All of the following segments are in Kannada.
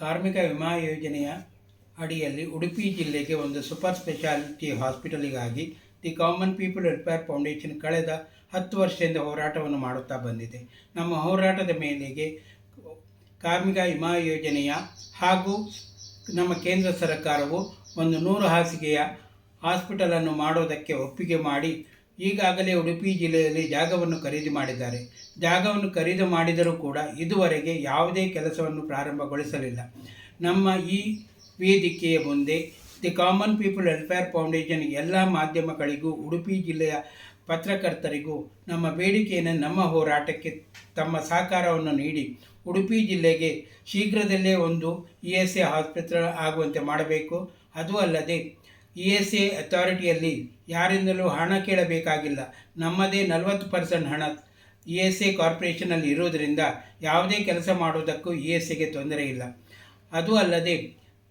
ಕಾರ್ಮಿಕ ವಿಮಾ ಯೋಜನೆಯ ಅಡಿಯಲ್ಲಿ ಉಡುಪಿ ಜಿಲ್ಲೆಗೆ ಒಂದು ಸೂಪರ್ ಸ್ಪೆಷಾಲಿಟಿ ಹಾಸ್ಪಿಟಲಿಗಾಗಿ the common people welfare foundation ಕಳೆದ 10 ವರ್ಷದಿಂದ ಹೋರಾಟವನ್ನು ಮಾಡುತ್ತಾ ಬಂದಿದೆ. ನಮ್ಮ ಹೋರಾಟದ ಮೇಲೆಗೆ ಕಾರ್ಮಿಕ ವಿಮಾ ಯೋಜನೆಯ ಹಾಗೂ ನಮ್ಮ ಕೇಂದ್ರ ಸರ್ಕಾರವು ಒಂದು 100 ಹಾಸಿಗೆಯ ಹಾಸ್ಪಿಟಲನ್ನು ಮಾಡೋದಕ್ಕೆ ಒಪ್ಪಿಗೆ ಮಾಡಿ ಈಗಾಗಲೇ ಉಡುಪಿ ಜಿಲ್ಲೆಯಲ್ಲಿ ಜಾಗವನ್ನು ಖರೀದಿ ಮಾಡಿದ್ದಾರೆ. ಜಾಗವನ್ನು ಖರೀದಿ ಮಾಡಿದರೂ ಕೂಡ ಇದುವರೆಗೆ ಯಾವುದೇ ಕೆಲಸವನ್ನು ಪ್ರಾರಂಭಗೊಳಿಸಲಿಲ್ಲ. ನಮ್ಮ ಈ ವೇದಿಕೆಯ ಮುಂದೆ the common people welfare foundation ಎಲ್ಲ ಮಾಧ್ಯಮಗಳಿಗೂ ಉಡುಪಿ ಜಿಲ್ಲೆಯ ಪತ್ರಕರ್ತರಿಗೂ ನಮ್ಮ ಬೇಡಿಕೆಯನ್ನು, ನಮ್ಮ ಹೋರಾಟಕ್ಕೆ ತಮ್ಮ ಸಹಕಾರವನ್ನು ನೀಡಿ ಉಡುಪಿ ಜಿಲ್ಲೆಗೆ ಶೀಘ್ರದಲ್ಲೇ ಒಂದು ESA ಆಸ್ಪತ್ರೆ ಆಗುವಂತೆ ಮಾಡಬೇಕು. ಅದು ಅಲ್ಲದೆ ESA ಅಥಾರಿಟಿಯಲ್ಲಿ ಯಾರಿಂದಲೂ ಹಣ ಕೇಳಬೇಕಾಗಿಲ್ಲ. ನಮ್ಮದೇ 40% ಹಣ ESA ಕಾರ್ಪೊರೇಷನಲ್ಲಿ ಇರುವುದರಿಂದ ಯಾವುದೇ ಕೆಲಸ ಮಾಡುವುದಕ್ಕೂ ESAಗೆ ತೊಂದರೆ ಇಲ್ಲ. ಅದು ಅಲ್ಲದೆ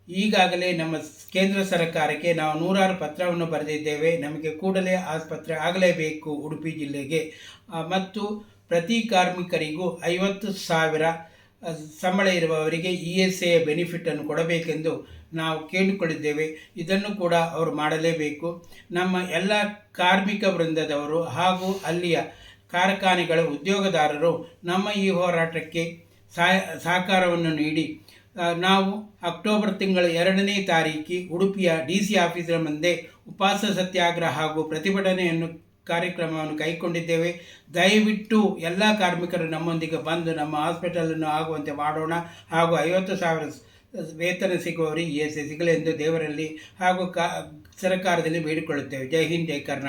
ಈಗಾಗಲೇ ನಮ್ಮ ಕೇಂದ್ರ ಸರ್ಕಾರಕ್ಕೆ ನಾವು 106 ಪತ್ರವನ್ನು ಬರೆದಿದ್ದೇವೆ. ನಮಗೆ ಕೂಡಲೇ ಆಸ್ಪತ್ರೆ ಆಗಲೇಬೇಕು ಉಡುಪಿ ಜಿಲ್ಲೆಗೆ, ಮತ್ತು ಪ್ರತಿ ಕಾರ್ಮಿಕರಿಗೂ 50,000 ಸಂಬಳ ಇರುವವರಿಗೆ ESA ಬೆನಿಫಿಟನ್ನು ಕೊಡಬೇಕೆಂದು ನಾವು ಕೇಳಿಕೊಂಡಿದ್ದೇವೆ. ಇದನ್ನು ಕೂಡ ಅವರು ಮಾಡಲೇಬೇಕು. ನಮ್ಮ ಎಲ್ಲ ಕಾರ್ಮಿಕ ವೃಂದದವರು ಹಾಗೂ ಅಲ್ಲಿಯ ಕಾರ್ಖಾನೆಗಳ ಉದ್ಯೋಗದಾರರು ನಮ್ಮ ಈ ಹೋರಾಟಕ್ಕೆ ಸಹಕಾರವನ್ನು ನೀಡಿ ನಾವು ಅಕ್ಟೋಬರ್ ತಿಂಗಳ 2ನೇ ತಾರೀಕು ಉಡುಪಿಯ DC ಆಫೀಸಿನ ಮುಂದೆ ಉಪವಾಸ ಸತ್ಯಾಗ್ರಹ ಹಾಗೂ ಪ್ರತಿಭಟನೆಯನ್ನು ಕಾರ್ಯಕ್ರಮವನ್ನು ಕೈಗೊಂಡಿದ್ದೇವೆ. ದಯವಿಟ್ಟು ಎಲ್ಲ ಕಾರ್ಮಿಕರು ನಮ್ಮೊಂದಿಗೆ ಬಂದು ನಮ್ಮ ಹಾಸ್ಪಿಟಲನ್ನು ಆಗುವಂತೆ ಮಾಡೋಣ ಹಾಗೂ 50,000 ವೇತನ ಸಿಗುವವರಿಗೆ ESA ಸಿಗಲೆಂದು ದೇವರಲ್ಲಿ ಹಾಗೂ ಸರ್ಕಾರದಲ್ಲಿ ಬೇಡಿಕೊಳ್ಳುತ್ತೇವೆ. ಜೈ ಹಿಂದ್, ಜೈ ಕರ್ನಾಟಕ.